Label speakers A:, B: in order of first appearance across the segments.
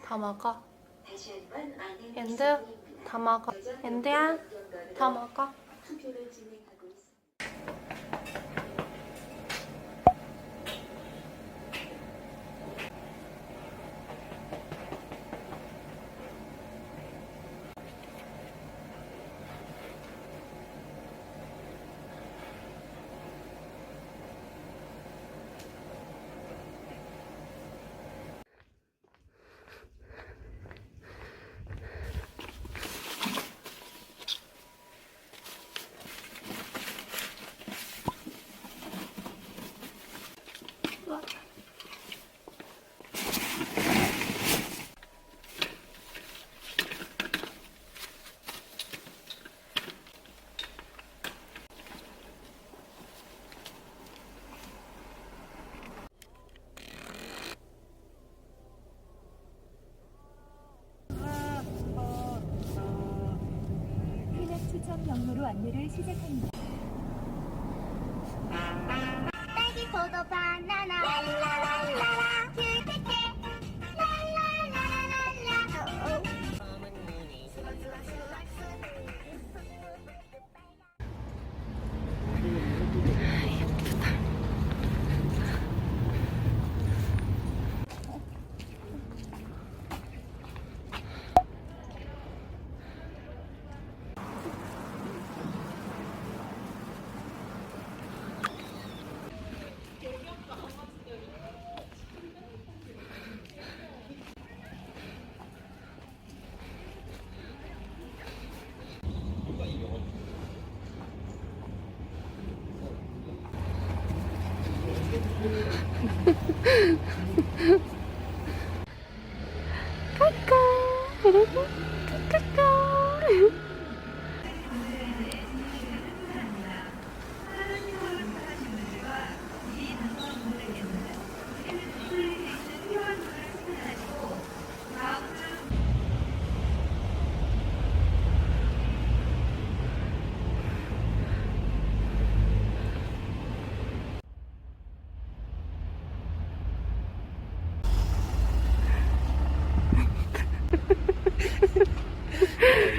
A: 다 먹어. 엔드 다 먹어. 엔드야 다 먹어.
B: 추천 경로로 안내를 시작합니다. 딸기, 포도, 바나나 랄라랄라라 귤, 랄라랄라랄라. 까까 그리고 까까.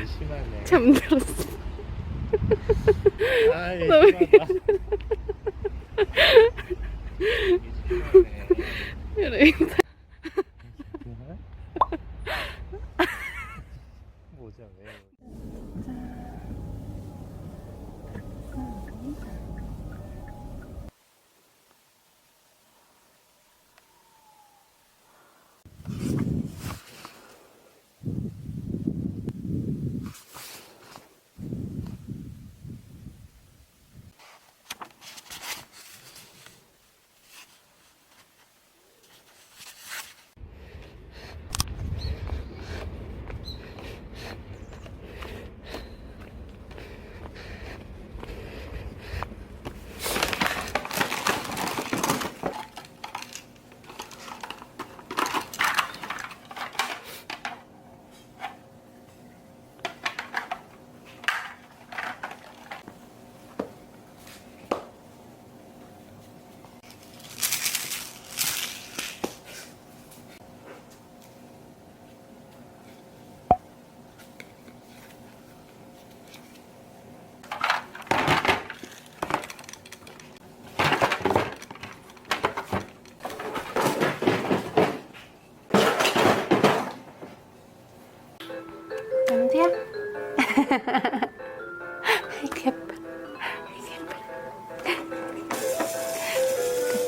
C: 심하네.
A: 잠들었어.
C: 아이
A: 너무
C: 심하다.
A: 그래.
C: 모자 왜?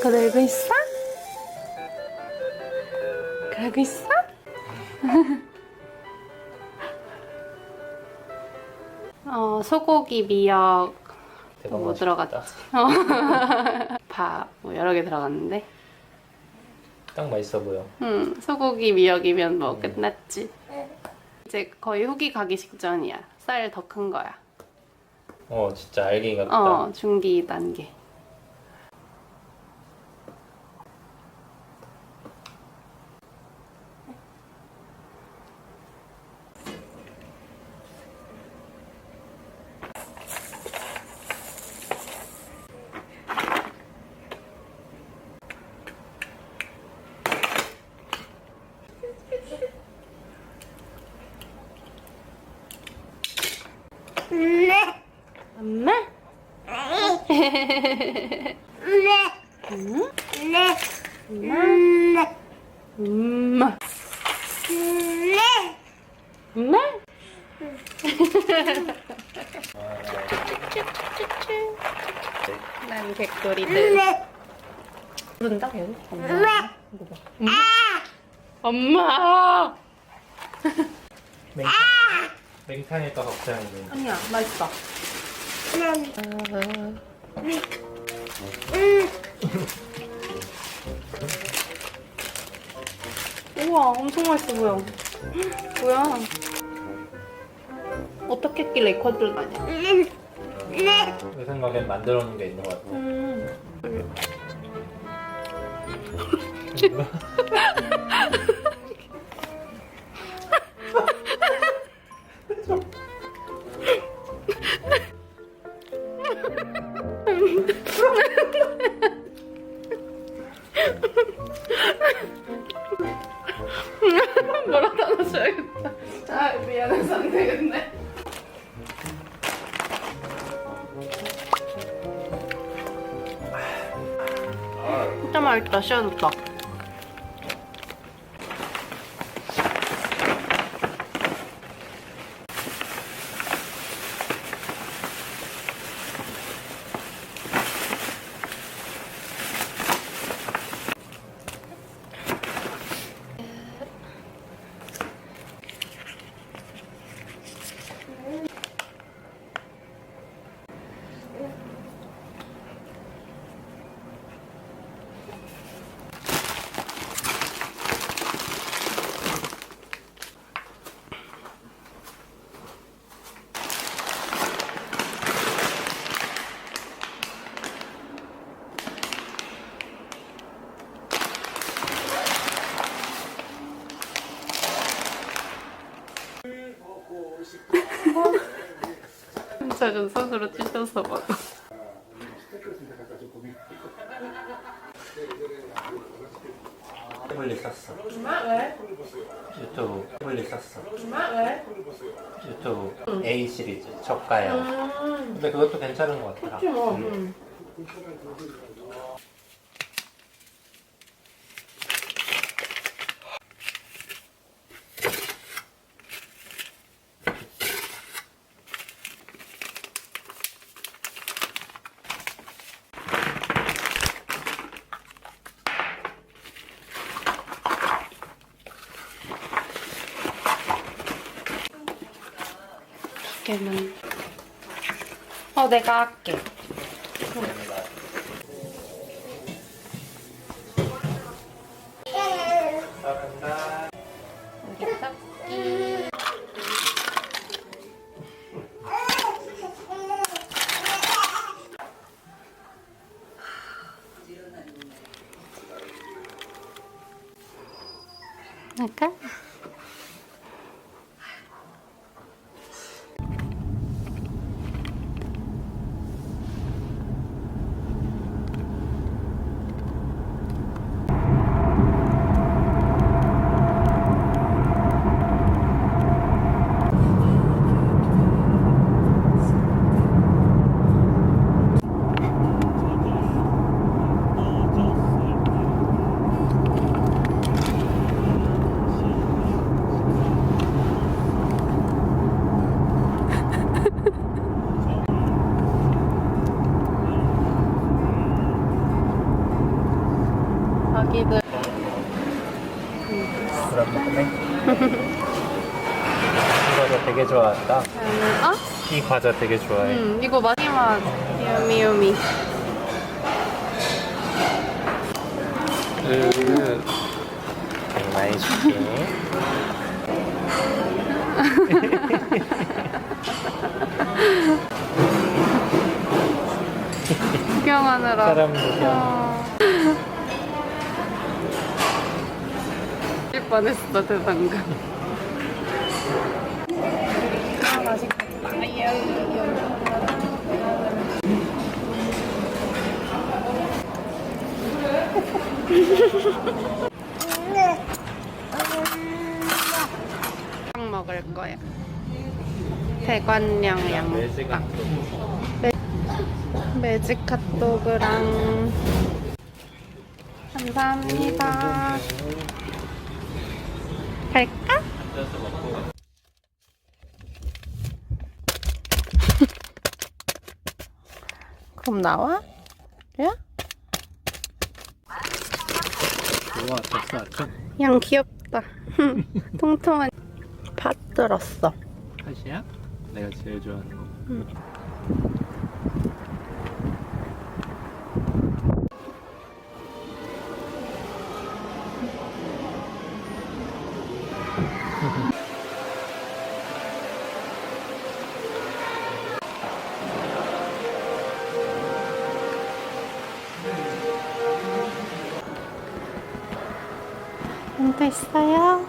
A: 그러고 있어? 그러고 있어? 소고기 미역 뭐 들어갔지? 뭐 여러 개 들어갔는데
C: 딱 맛있어 보여.
A: 소고기 미역이면 뭐 끝났지. 이제 거의 후기 가기 직전이야. 쌀 더 큰 거야.
C: 진짜 알갱이가 크다.
A: 중기 단계. 엄마? 엄마? 엄마? 난 개꼬리들 부른다 계속? 엄마!
C: 맹탕일까 걱정이네.
A: 아니야, 맛있어. 우와, 엄청 맛있어 보여. 뭐야? 어떻게 했길래 이 컷을 아니야?
C: 내 생각엔 만들어 놓은 게 있는 것 같아.
A: 뭐라도 하나 줘야겠다. 아, 미안해서 안 되겠네. 진짜 맛있다, 씌워줬다. 작은 손으로 찢어서 먹어.
C: 태블릿 샀어.
A: 왜?
C: 유튜브 태블릿 샀어.
A: 왜?
C: 유튜브 A 시리즈 저가형. 근데 그것도 괜찮은 것 같더라.
A: 그치 뭐. 걔는 내가 할게.
C: 잘한다.
A: 여기 닦기. 할까? 아기들.
C: 그렇네. 이 과자 되게 좋아한다.
A: 어?
C: 이 과자 되게 좋아해.
A: 이거 마지막 요미요미.
C: 많이 줄게.
A: 구경하느라.
C: 사람 구경.
A: 일 뻔했어 대단가. 맛있겠다. 빵 먹을 거야. 대관령 양빵. 매직 핫도그랑. 감사합니다. 갈까? 그럼 나와? 야?
C: 우와, 졌어.
A: 양 귀엽다. 통통한 팥 들었어.
C: 팥이야? 내가 제일 좋아하는 거.
A: 됐어요.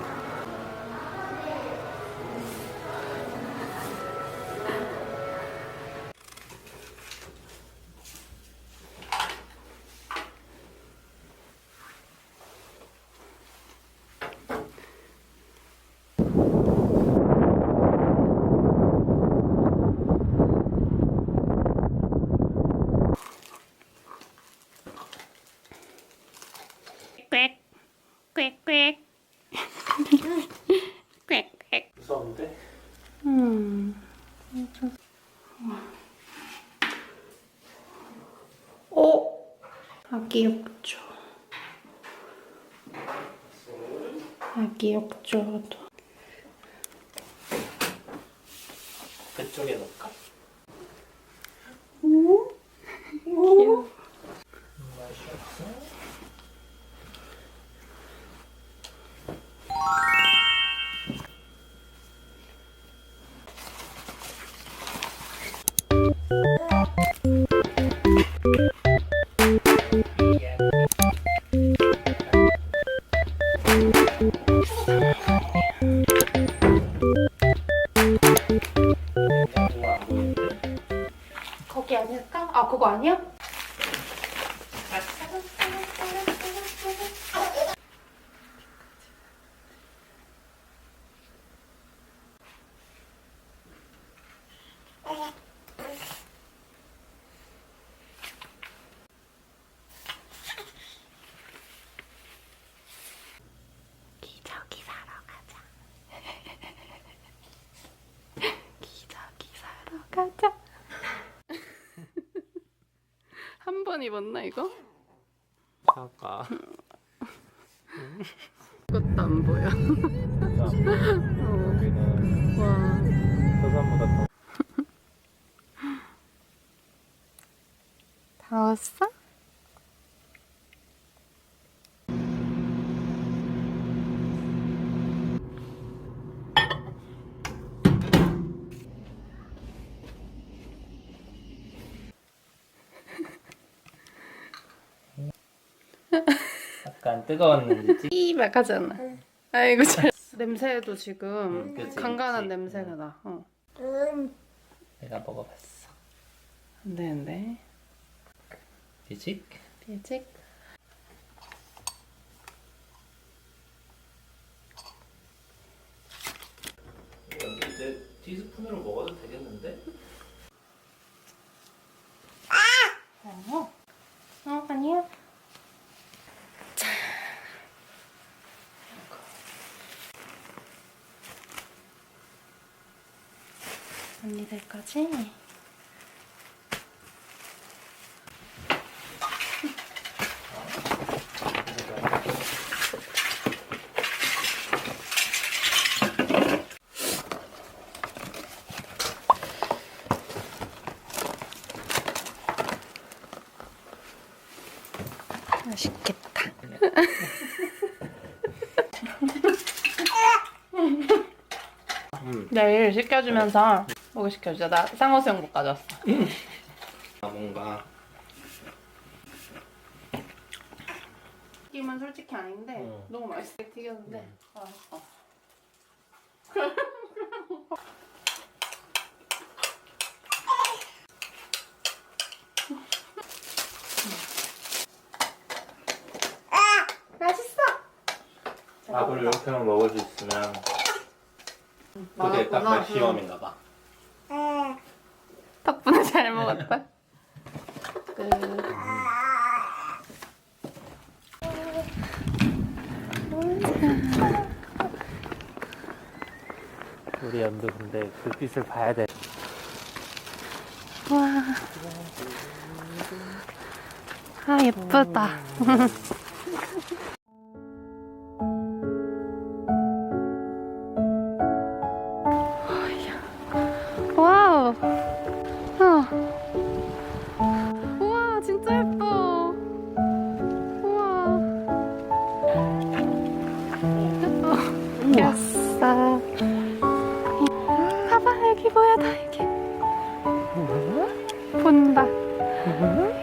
A: 꽥꽥꽥. 꽥꽥.
C: 무서운데?
A: 오! 아기 욕조. 아기 욕조도.
C: 그쪽에 넣을까?
A: 귀여워.
C: 맛이 없어?
A: 거기 아닐까? 아, 그거 아니야? 기저귀 사러 가자. 기저귀 사러 가자. 한 번 입었나 이거?
C: 사과.
A: 그것도 안 보여.
C: 진짜.
A: 어.
C: 여기는
A: 와.
C: 서산보다 더.
A: 다 왔어?
C: 약간 뜨거웠는지.
A: 막 하잖아. 아이고 잘. 냄새도 지금
C: 그치,
A: 간간한
C: 그치.
A: 냄새가 나. 어.
C: 내가 먹어봤어.
A: 안 되는데.
C: 비직?
A: 비직.
C: 여기 이제 티스푼으로 먹어도 되겠는데?
A: 아니야. 자. 언니들까지. 맛있겠다. 내일 시켜주면서 뭐 시켜주자. 나 상어수영복 가져왔어.
C: 뭔가
A: 튀김은 솔직히 아닌데 너무 맛있게 튀겼는데 맛있어. 맛있어.
C: 밥을 이렇게만 먹을 수 있으면 그게 딱 맥시멈인가 봐.
A: 덕분에 잘 먹었다.
C: 우리 연두 근데 불빛을 봐야 돼.
A: 와. 아 예쁘다. 와우. 우와 진짜 예뻐. 우와. 귀엽다. 봐봐 여기 뭐야 다 이게. 본다.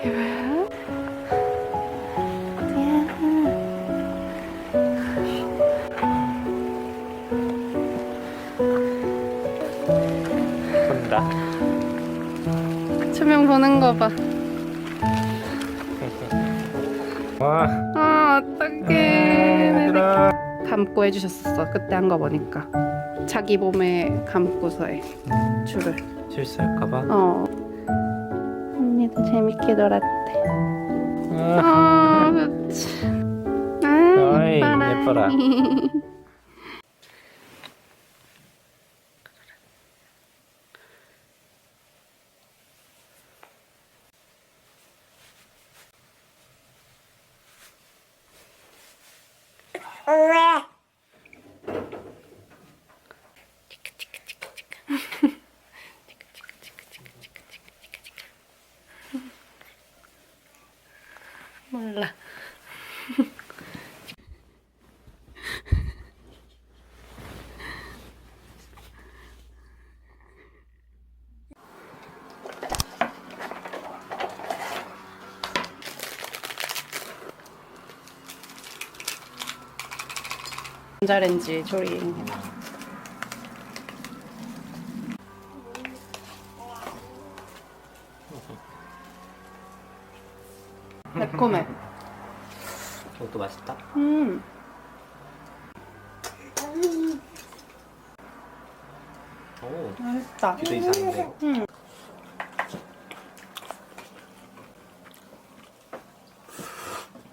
A: 이게 뭐야?
C: 본다.
A: 조명 보는 거 봐.
C: 와.
A: 아 어떡해. 감고 해주셨어. 그때 한 거 보니까. 자기 몸에 감고서 해. 줄을.
C: 실수할까봐.
A: 언니도 재밌게 놀았대. 아, 그치. 아,
C: 어이, 예뻐라.
A: 몰라. 전자레인지 조리입니다. 매콤해.
C: 이것도 맛있다. 오,
A: 맛있다.
C: 기대 이상인데.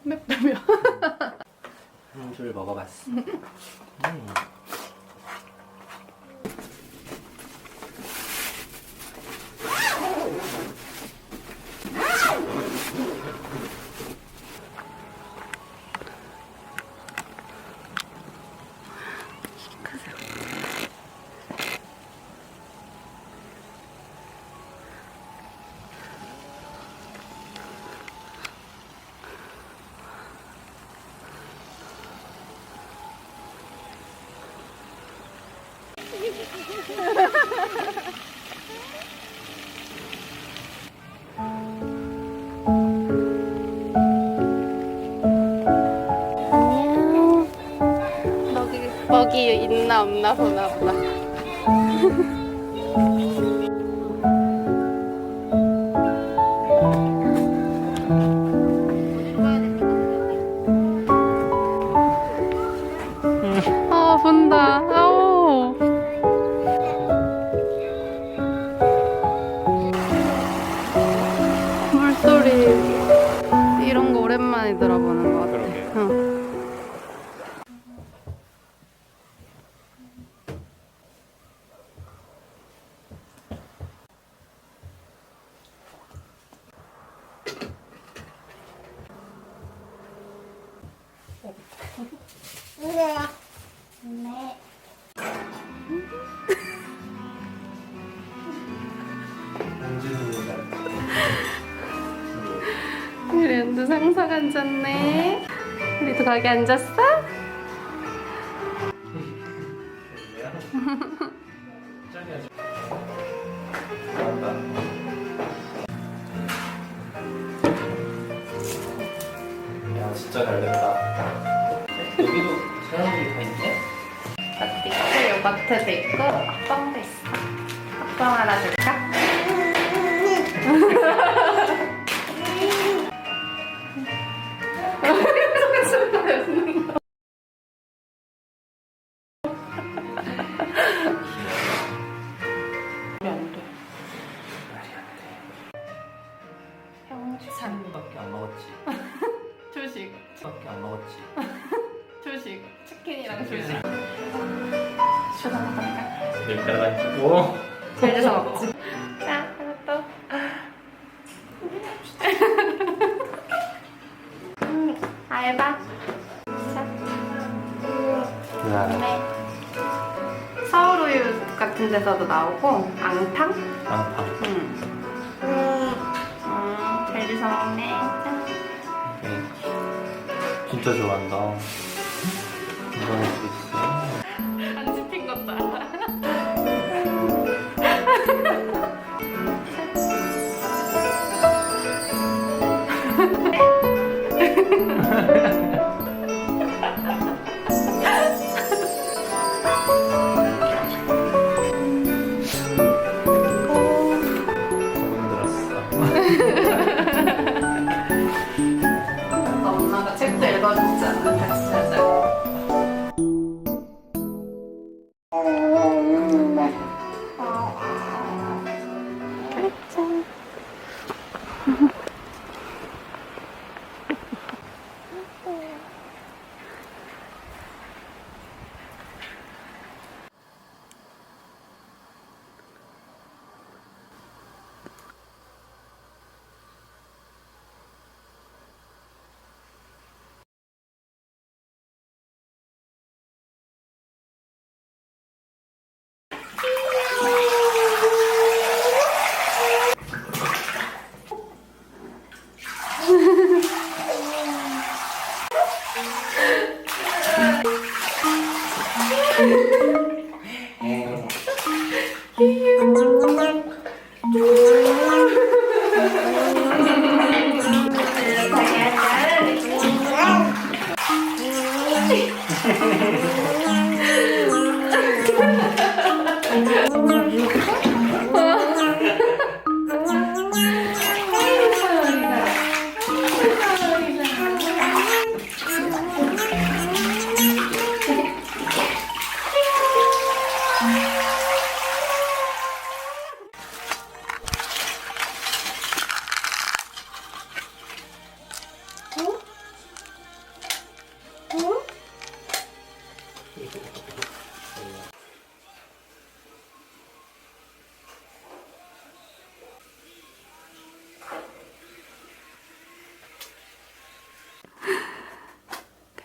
A: 맵다며.
C: 한 줄 먹어봤어. 먹이 있나 없나 보나 보다. 본다. 아오. 물소리 이런 거 오랜만에 들어보는 것 같아. 그러게요.
A: 응. 그래. 연두 상상 앉았네. 우리도 거기 앉았어?
C: 야 진짜 잘 됐다. 여기도 사람들이 다 있네?
A: 이것도 있고 요거트도 있고 뻥도 있어. 뻥 하나 줄까?
C: 치킨밖에 안 먹었지.
A: 조식.
C: 밖에 안 먹었지.
A: 조식. 치킨이랑 조식. should
C: 밀가루
A: 잘 돼서 먹지. 자, 하나 또. 알바. 네. 서울우유 같은 데서도 나오고 앙탕?
C: 앙팡.
A: 잘 돼서 먹네. 짠.
C: 진짜 좋아한다. 이거 할 수 있어.
A: 안 집힌 것도 알아. 엄마가 책도 읽어줬잖아. 같이 자자고.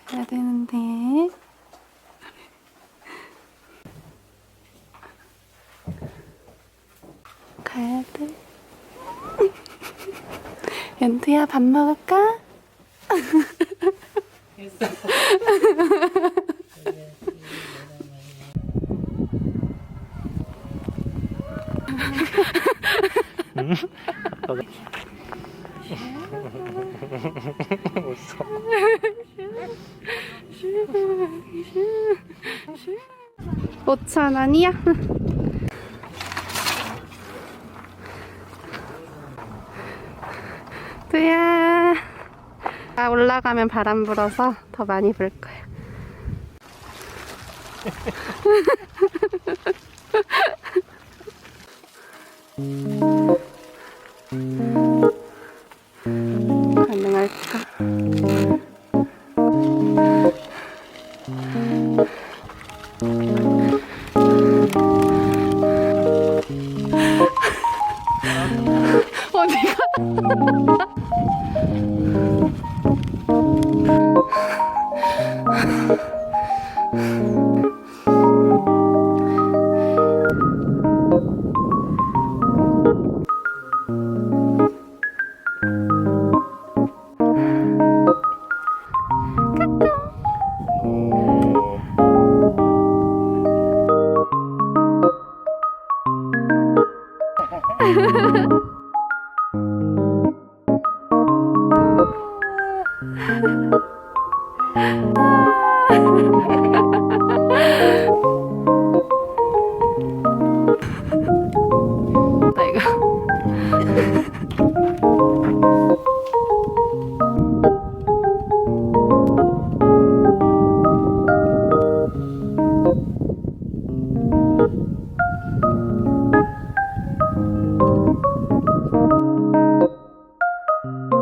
A: 가야 되는데. 가야 돼. 연두야, 밥 먹을까?
C: 웃어.
A: 5,000원이야? 두야. 올라가면 바람 불어서 더 많이 불 거야. 가능할까? 어디가? 안녕.